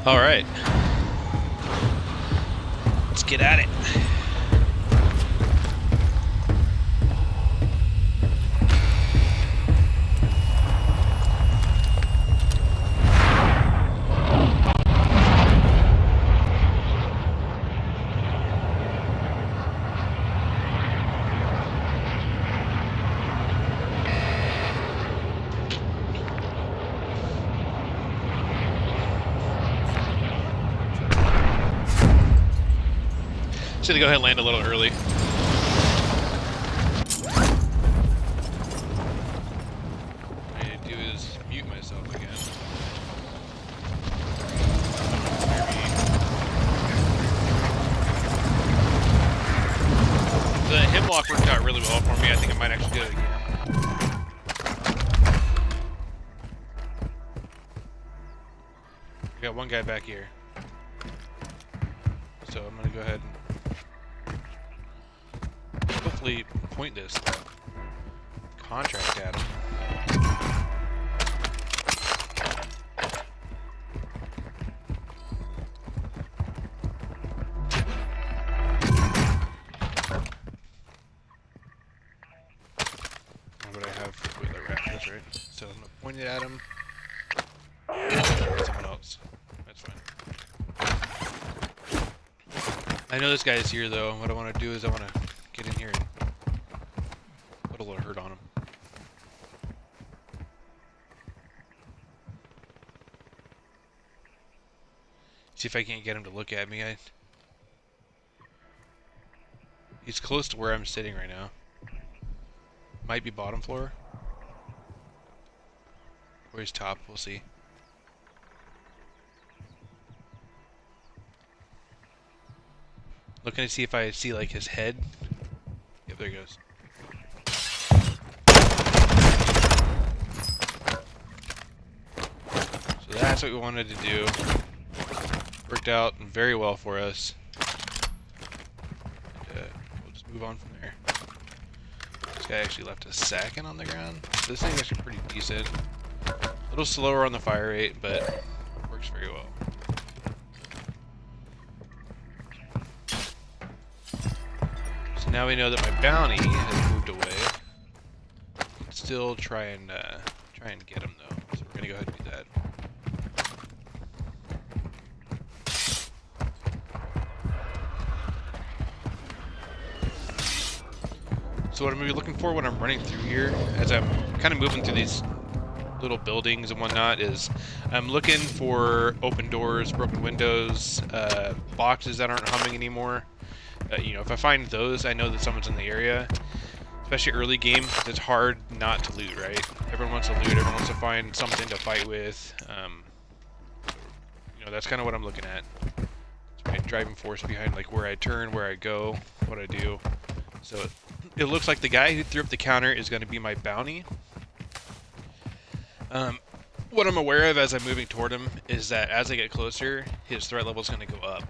All right, let's get at it. Just gonna go ahead and land a little early. What I need to do is mute myself again. The hemlock worked out really well for me. I think I might actually do it again. We got one guy back here. So I'm gonna go ahead and hopefully point this contract at him. What I have for the raptors, right? So I'm gonna point it at him. Someone else. That's fine. I know this guy is here though. What I want to do is I want to get in here and put a little hurt on him. See if I can't get him to look at me. He's close to where I'm sitting right now. Might be bottom floor. Or he's top, we'll see. Looking to see if I see like his head. Yep, there he goes. So that's what we wanted to do. Worked out very well for us. And, we'll just move on from there. This guy actually left a second on the ground. So this thing's actually pretty decent. A little slower on the fire rate, but works very well. So now we know that my bounty has moved away. Still try and get him though. So we're gonna go ahead and do that. So what I'm going to be looking for when I'm running through here, as I'm kind of moving through these little buildings and whatnot, is I'm looking for open doors, broken windows, boxes that aren't humming anymore. You know, if I find those, I know that someone's in the area. Especially early game, it's hard not to loot, right? Everyone wants to loot, everyone wants to find something to fight with. You know, that's kind of what I'm looking at. It's my driving force behind like where I turn, where I go, what I do. So it looks like the guy who threw up the counter is going to be my bounty. What I'm aware of as I'm moving toward him is that as I get closer, his threat level is going to go up.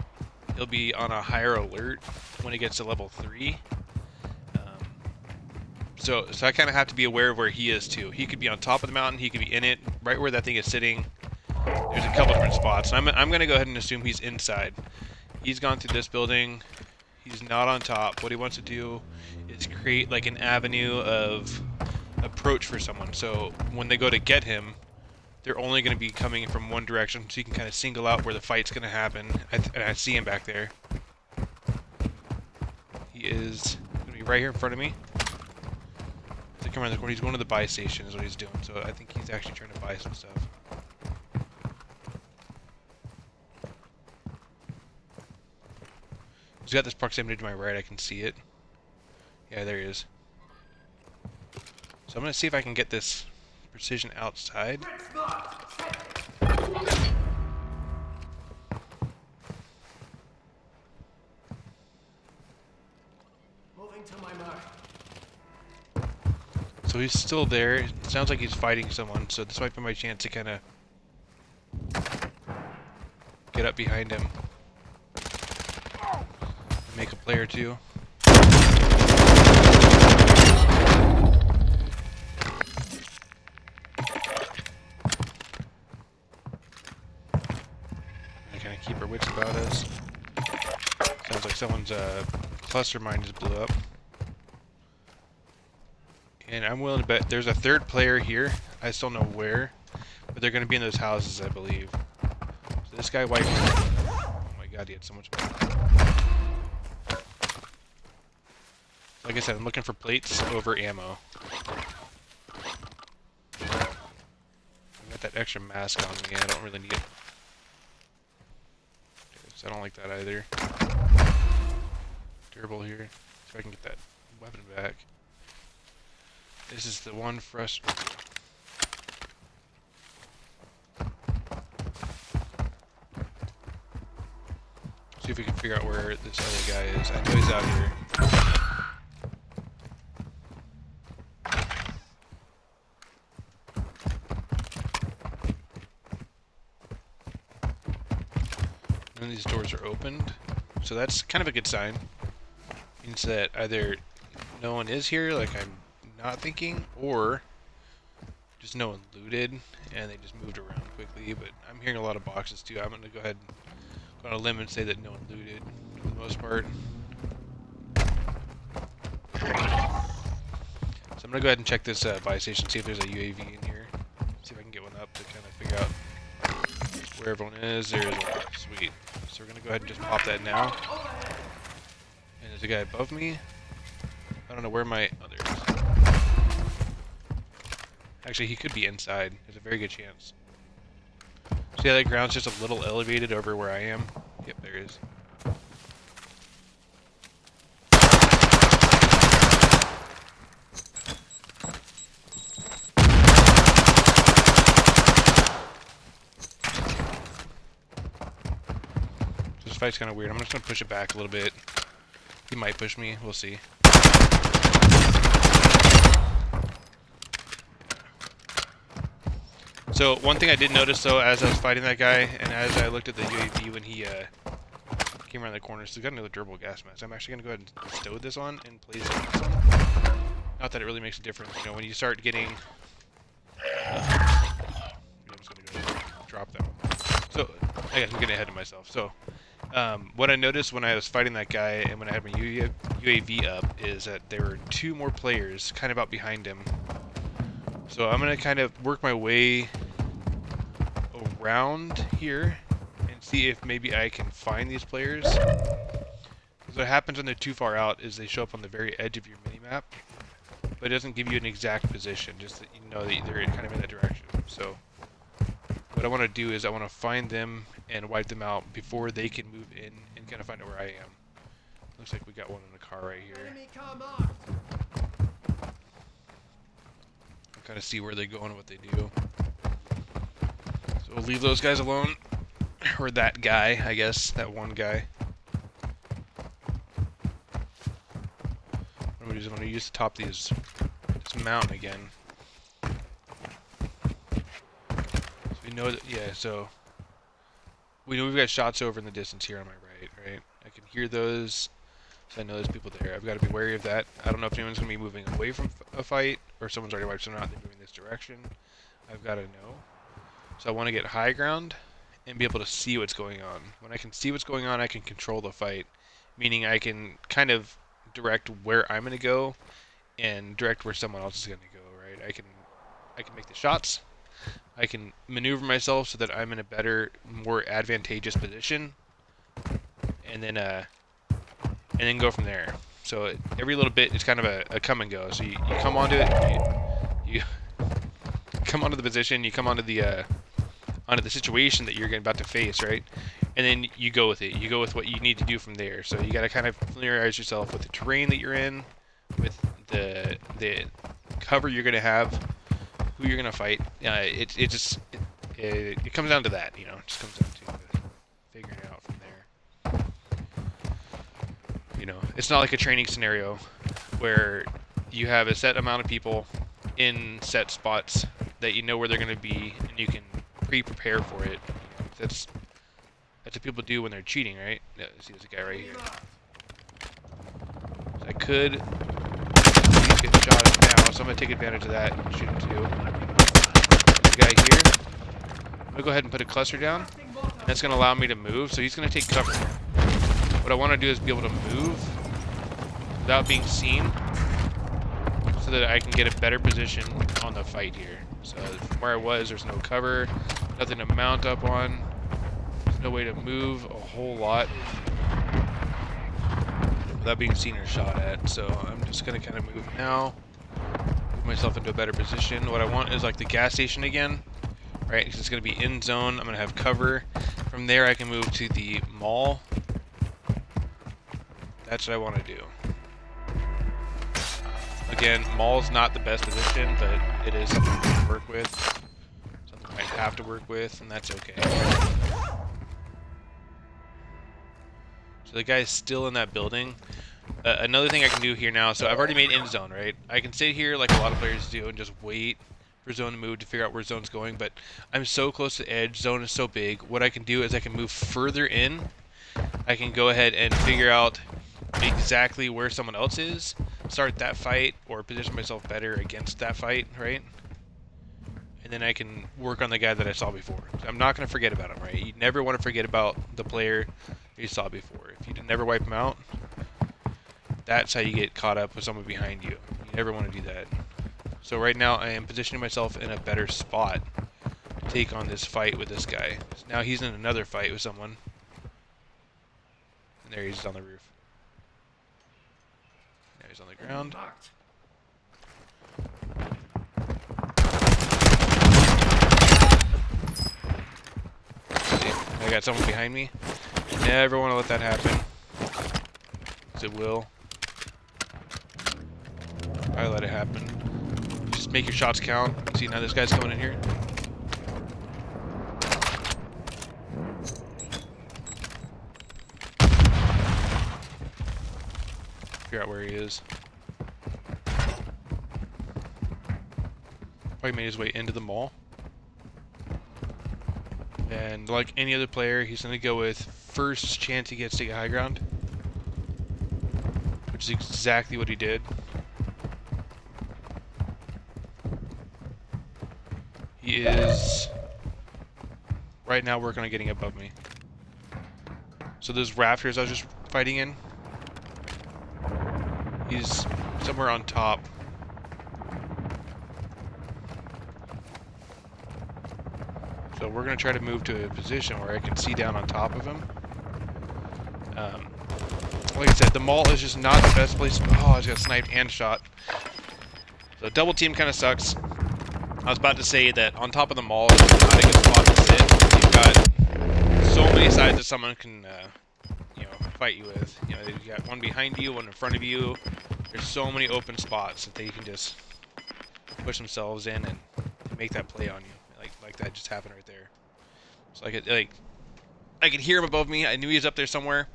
He'll be on a higher alert when he gets to level 3. So I kind of have to be aware of where he is too. He could be on top of the mountain, he could be in it, right where that thing is sitting. There's a couple different spots. I'm going to go ahead and assume he's inside. He's gone through this building. He's not on top. What he wants to do is create like an avenue of approach for someone. So when they go to get him, they're only going to be coming from one direction, so you can kind of single out where the fight's going to happen. And I see him back there. He is going to be right here in front of me. So come around the corner. He's going to the buy station is what he's doing. So I think he's actually trying to buy some stuff. He's got this proximity to my right. I can see it. Yeah, there he is. So I'm going to see if I can get this precision outside. Moving to my mark. So he's still there. It sounds like he's fighting someone, so this might be my chance to kind of get up behind him. Make a play or two. wits about us. Sounds like someone's cluster mine just blew up. And I'm willing to bet there's a third player here. I still don't know where, but they're going to be in those houses, I believe. So this guy wiped. Oh my god, he had so much money. Like I said, I'm looking for plates over ammo. I got that extra mask on me. I don't really need it. I don't like that either. Durable here. See if I can get that weapon back. This is the one frustrating. See if we can figure out where this other guy is. I know he's out here. None of these doors are opened, so that's kind of a good sign. Means that either no one is here, like I'm not thinking, or just no one looted and they just moved around quickly. But I'm hearing a lot of boxes too. I'm gonna go ahead and go on a limb and say that no one looted for the most part. So I'm gonna go ahead and check this buy station, see if there's a UAV in here, see if I can get one up to kind of figure out where everyone is. There is one. Sweet. So we're gonna go ahead and just pop that now. And there's a guy above me. I don't know where my... Oh, there he is. Actually, he could be inside. There's a very good chance. See how that ground's just a little elevated over where I am? Yep, there is. So this fight's kind of weird. I'm just going to push it back a little bit. He might push me. We'll see. So one thing I did notice though, as I was fighting that guy, and as I looked at the UAV when he came around the corner, so we got another durable gas mask. I'm actually gonna go ahead and stow this on and place this on. Not that it really makes a difference, you know, when you start getting. I'm just gonna go ahead and drop that one. So I guess I'm getting ahead of myself. So what I noticed when I was fighting that guy and when I had my UAV up is that there were two more players kind of out behind him. So I'm gonna kind of work my way around here and see if maybe I can find these players. Because what happens when they're too far out is they show up on the very edge of your minimap, but it doesn't give you an exact position, just that you know that they're kind of in that direction. So what I want to do is I want to find them and wipe them out before they can move in and kind of find out where I am. Looks like we got one in the car right here. Kind of see where they go and what they do. So we'll leave those guys alone, or that guy, I guess, that one guy. What I'm gonna do is I'm gonna use to top this mountain again. So we know that, yeah. So we know we've got shots over in the distance here on my right. I can hear those. So I know there's people there. I've got to be wary of that. I don't know if anyone's going to be moving away from a fight, or someone's already wiped someone out and they're moving this direction. I've got to know. So I want to get high ground and be able to see what's going on. When I can see what's going on, I can control the fight. Meaning I can kind of direct where I'm going to go and direct where someone else is going to go, right? I can make the shots. I can maneuver myself so that I'm in a better, more advantageous position. And then go from there. So every little bit is kind of a come and go. So you come onto it, you come onto the position, you come onto the situation that you're about to face, right? And then you go with it. You go with what you need to do from there. So you got to kind of familiarize yourself with the terrain that you're in, with the cover you're going to have, who you're going to fight. It comes down to that, you know. It just comes down to figuring it out from there. You know, it's not like a training scenario where you have a set amount of people in set spots that you know where they're going to be and you can pre-prepare for it. You know, that's what people do when they're cheating, right? Yeah, see, there's a guy right here. So I could get shot at now, so I'm going to take advantage of that and shoot him too. There's a guy here. I'm going to go ahead and put a cluster down. That's going to allow me to move, so he's going to take cover. What I want to do is be able to move without being seen so that I can get a better position on the fight here. So from where I was, there's no cover, nothing to mount up on, there's no way to move a whole lot without being seen or shot at. So I'm just going to kind of move now, move myself into a better position. What I want is like the gas station again, right? Because it's going to be in zone. I'm going to have cover. From there, I can move to the mall. That's what I want to do. Again, mall's not the best position, but it is something to work with. Something I might have to work with, and that's okay. So the guy's still in that building. Another thing I can do here now, so I've already made end zone, right? I can sit here like a lot of players do and just wait for zone to move to figure out where zone's going, but I'm so close to edge, zone is so big. What I can do is I can move further in. I can go ahead and figure out exactly where someone else is, start that fight, or position myself better against that fight, right? And then I can work on the guy that I saw before. So I'm not going to forget about him, right? You never want to forget about the player you saw before. If you never wipe him out, that's how you get caught up with someone behind you. You never want to do that. So right now I am positioning myself in a better spot to take on this fight with this guy. So now he's in another fight with someone. And there he's on the roof. Now he's on the ground. See, I got someone behind me. Never want to let that happen. Because it will. I let it happen. Just make your shots count. See, now this guy's coming in here. Figure out where he is. Probably made his way into the mall. And like any other player, he's going to go with first chance he gets to get high ground. Which is exactly what he did. He is right now working on getting above me. So those rafters I was just fighting in, he's somewhere on top. So we're going to try to move to a position where I can see down on top of him. Like I said, the mall is just not the best place. Oh, I just got sniped and shot. So double team kind of sucks. I was about to say that on top of the mall is not a good spot to sit. You've got so many sides that someone can, fight you with. You know, you've got one behind you, one in front of you. There's so many open spots that they can just push themselves in and make that play on you. Like that just happened right there. So I could hear him above me. I knew he was up there somewhere.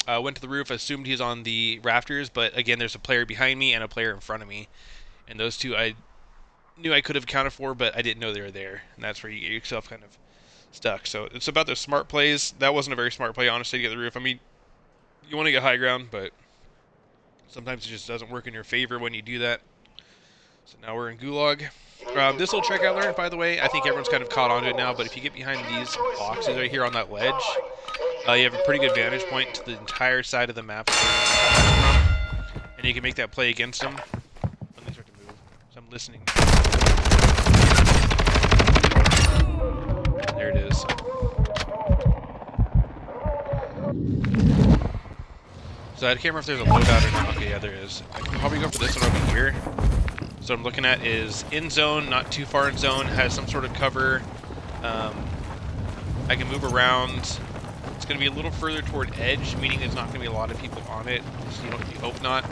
Went to the roof, assumed he's on the rafters, but again, there's a player behind me and a player in front of me. And those two I knew I could have accounted for, but I didn't know they were there. And that's where you get yourself kind of stuck. So it's about the smart plays. That wasn't a very smart play, honestly, to get the roof. I mean, you want to get high ground, but sometimes it just doesn't work in your favor when you do that. So now we're in Gulag. This little trick I learned, by the way, I think everyone's kind of caught on to it now, but if you get behind these boxes right here on that ledge, you have a pretty good vantage point to the entire side of the map. And you can make that play against them when they start to move. So I'm listening. There it is. So I can't remember if there's a loadout or not. Okay, yeah, there is. I can probably go for this one over here. So what I'm looking at is in zone, not too far in zone, has some sort of cover. I can move around. It's going to be a little further toward edge, meaning there's not going to be a lot of people on it. So you hope not.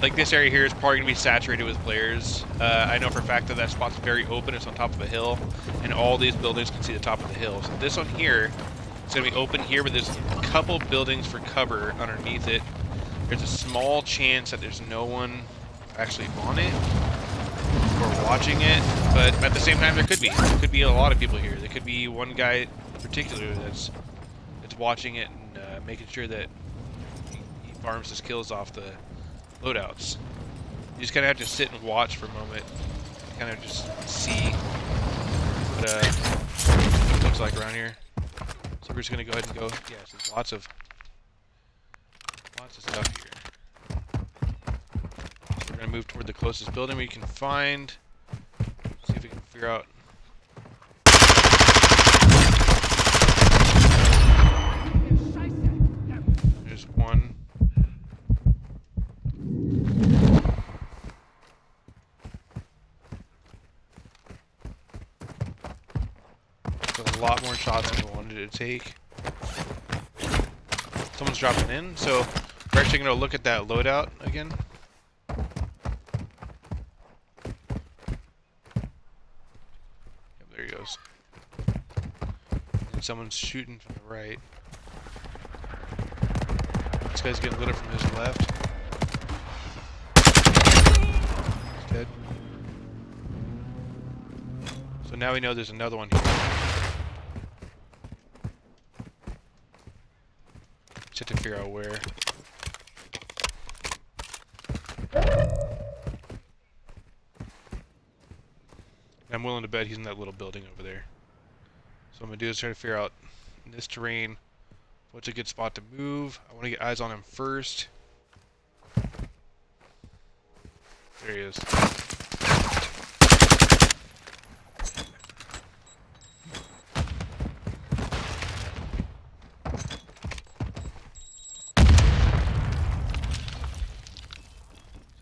Like this area here is probably going to be saturated with players. I know for a fact that that spot's very open. It's on top of a hill, and all these buildings can see the top of the hill. So this one here, it's going to be open here, but there's a couple buildings for cover underneath it. There's a small chance that there's no one actually on it or watching it, but at the same time there could be. There could be a lot of people here. There could be one guy in particular that's watching it and making sure that he farms his kills off the loadouts. You just kind of have to sit and watch for a moment, kind of just see. But looks like around here. So we're just gonna go ahead and go. Yeah, so there's lots of stuff here. So we're gonna move toward the closest building we can find. See if we can figure out. There's one. There's a lot more shots than we wanted to take. Someone's dropping in, so we're actually going to look at that loadout again. Yep, there he goes. And someone's shooting from the right. This guy's getting lit up from his left. He's dead. So now we know there's another one here. Just have to figure out where. I'm willing to bet he's in that little building over there. So what I'm going to do is try to figure out in this terrain what's a good spot to move. I want to get eyes on him first. There he is.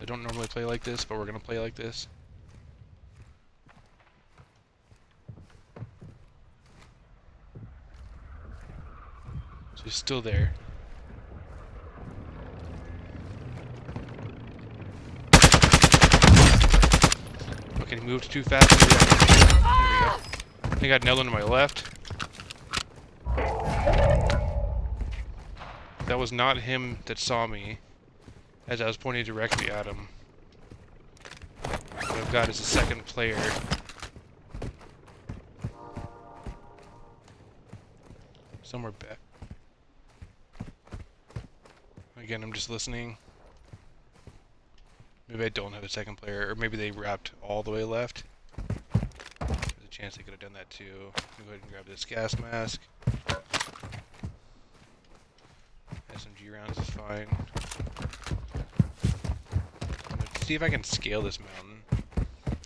I don't normally play like this, but we're going to play like this. So he's still there. Okay, he moved too fast. There we go. I think I got another one to my left. That was not him that saw me, as I was pointing directly at him. What I've got is a second player. Somewhere back. Again, I'm just listening. Maybe I don't have a second player, or maybe they wrapped all the way left. There's a chance they could have done that too. Go ahead and grab this gas mask. SMG rounds is fine. I'm gonna see if I can scale this mountain.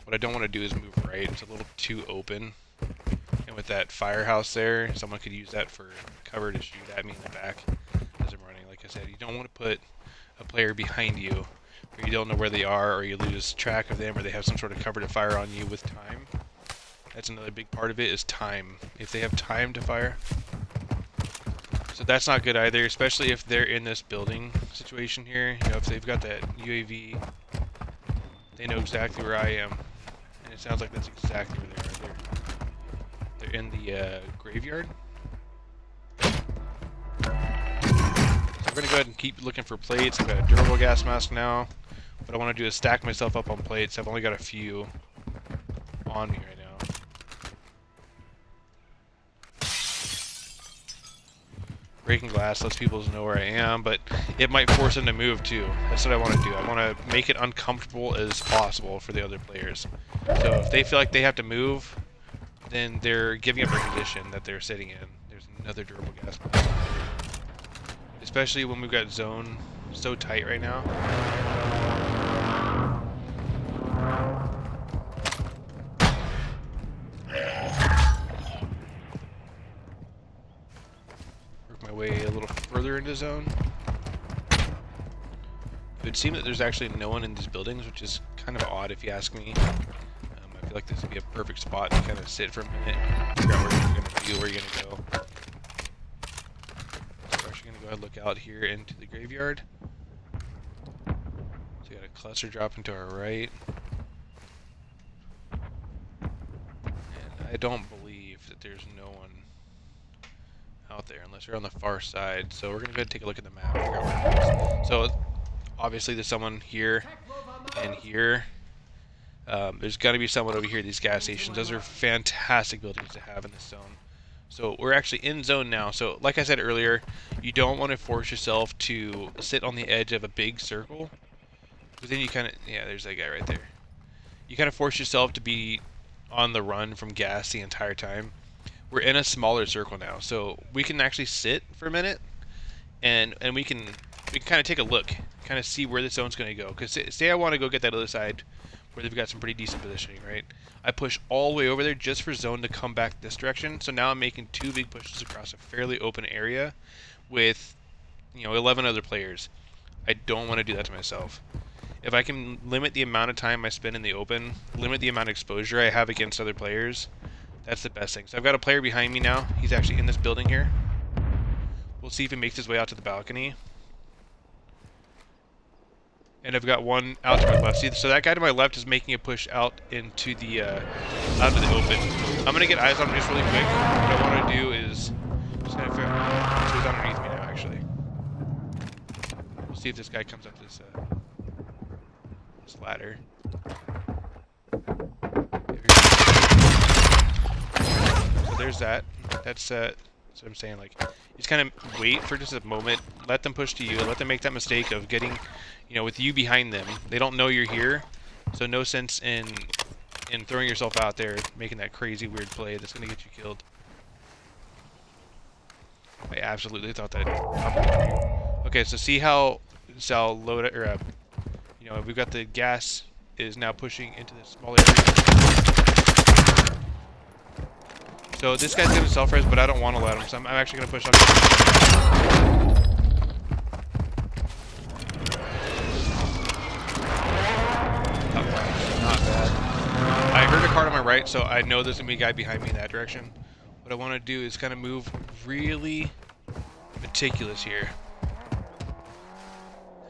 What I don't want to do is move right. It's a little too open. And with that firehouse there, someone could use that for cover to shoot at me in the back as I'm running. Like I said, you don't want to put a player behind you where you don't know where they are, or you lose track of them, or they have some sort of cover to fire on you with time. That's another big part of it, is time. If they have time to fire. So that's not good either, especially if they're in this building situation here. You know, if they've got that UAV, they know exactly where I am. And it sounds like that's exactly where they are. They're in the graveyard. So we're going to go ahead and keep looking for plates. I've got a durable gas mask now. What I want to do is stack myself up on plates. I've only got a few on me right now. Breaking glass lets people know where I am, but it might force them to move too. That's what I want to do. I want to make it uncomfortable as possible for the other players. So if they feel like they have to move, then they're giving up their position that they're sitting in. There's another durable gas mask. Especially when we've got zone so tight right now. Work my way a little further into zone. It would seem that there's actually no one in these buildings, which is kind of odd if you ask me. I feel like this would be a perfect spot to kind of sit for a minute, figure out where you're going to be, where you're going to go. Go ahead and look out here into the graveyard. So we got a cluster dropping to our right. And I don't believe that there's no one out there unless you're on the far side. So we're going to go ahead and take a look at the map. Figure out where it is. So obviously there's someone here and here. There's got to be someone over here at these gas stations. Those are fantastic buildings to have in this zone. So we're actually in zone now. So like I said earlier, you don't want to force yourself to sit on the edge of a big circle. Because then you kind of, yeah, there's that guy right there. You kind of force yourself to be on the run from gas the entire time. we're in a smaller circle now, so we can actually sit for a minute, and we can kind of take a look, kind of see where the zone's going to go. Because say I want to go get that other side, where they've got some pretty decent positioning, right? I push all the way over there just for zone to come back this direction. So now I'm making 2 big pushes across a fairly open area, with 11 other players. I don't want to do that to myself. If I can limit the amount of time I spend in the open, limit the amount of exposure I have against other players, that's the best thing. So I've got a player behind me now. He's actually in this building here. We'll see if he makes his way out to the balcony. And I've got one out to my left. See, so that guy to my left is making a push out into the out of the open. I'm gonna get eyes on him just really quick. What I want to do is just kind of so he's underneath me now. Actually, we'll see if this guy comes up this ladder. So there's that. That's what I'm saying. Like, you just kind of wait for just a moment. Let them push to you. Let them make that mistake of getting, with you behind them. They don't know you're here, so no sense in throwing yourself out there, making that crazy weird play that's gonna get you killed. I absolutely thought that. Okay, so see how Sal load it, or we've got the gas is now pushing into this small area. So this guy's gonna self-res, but I don't want to let him, so I'm actually gonna push on. Not bad. I heard a car to my right, so I know there's gonna be a guy behind me in that direction. What I want to do is kind of move really meticulous here.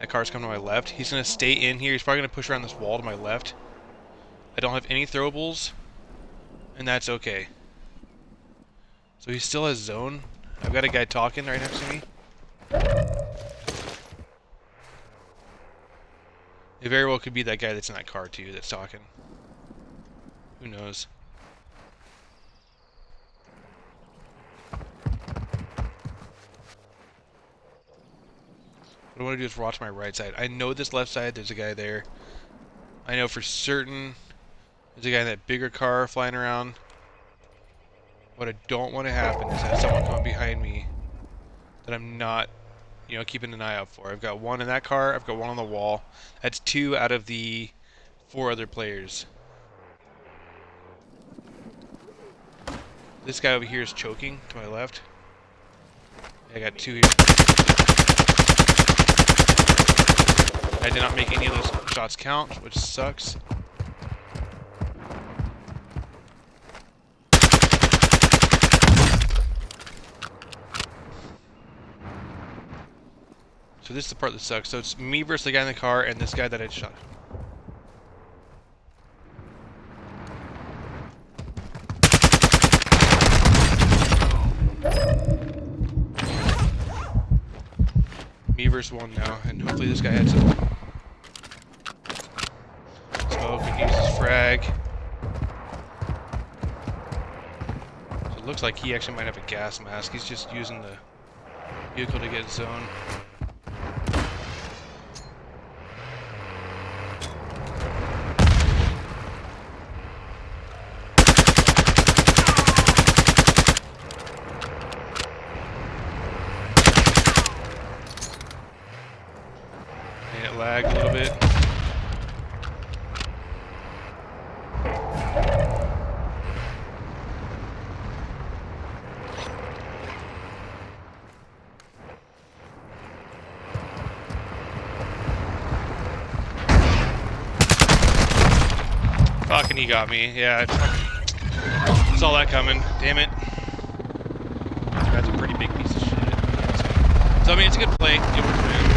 That car's coming to my left. He's going to stay in here. He's probably going to push around this wall to my left. I don't have any throwables, and that's okay. So he still has zone. I've got a guy talking right next to me. It very well could be that guy that's in that car too that's talking. Who knows? What I want to do is watch my right side. I know this left side, there's a guy there. I know for certain there's a guy in that bigger car flying around. What I don't want to happen is have someone come behind me that I'm not, keeping an eye out for. I've got one in that car, I've got one on the wall. That's 2 out of the 4 other players. This guy over here is choking to my left. I got 2 here. I did not make any of those shots count, which sucks. So this is the part that sucks. So it's me versus the guy in the car and this guy that I shot. Me versus 1 now, and hopefully this guy had some smoke and use his frag. So it looks like he actually might have a gas mask. He's just using the vehicle to get zone. And it lagged a little bit. Fucking he got me. Yeah. Saw that coming. Damn it. That's a pretty big piece of shit. So I mean, it's a good play. It worked for him.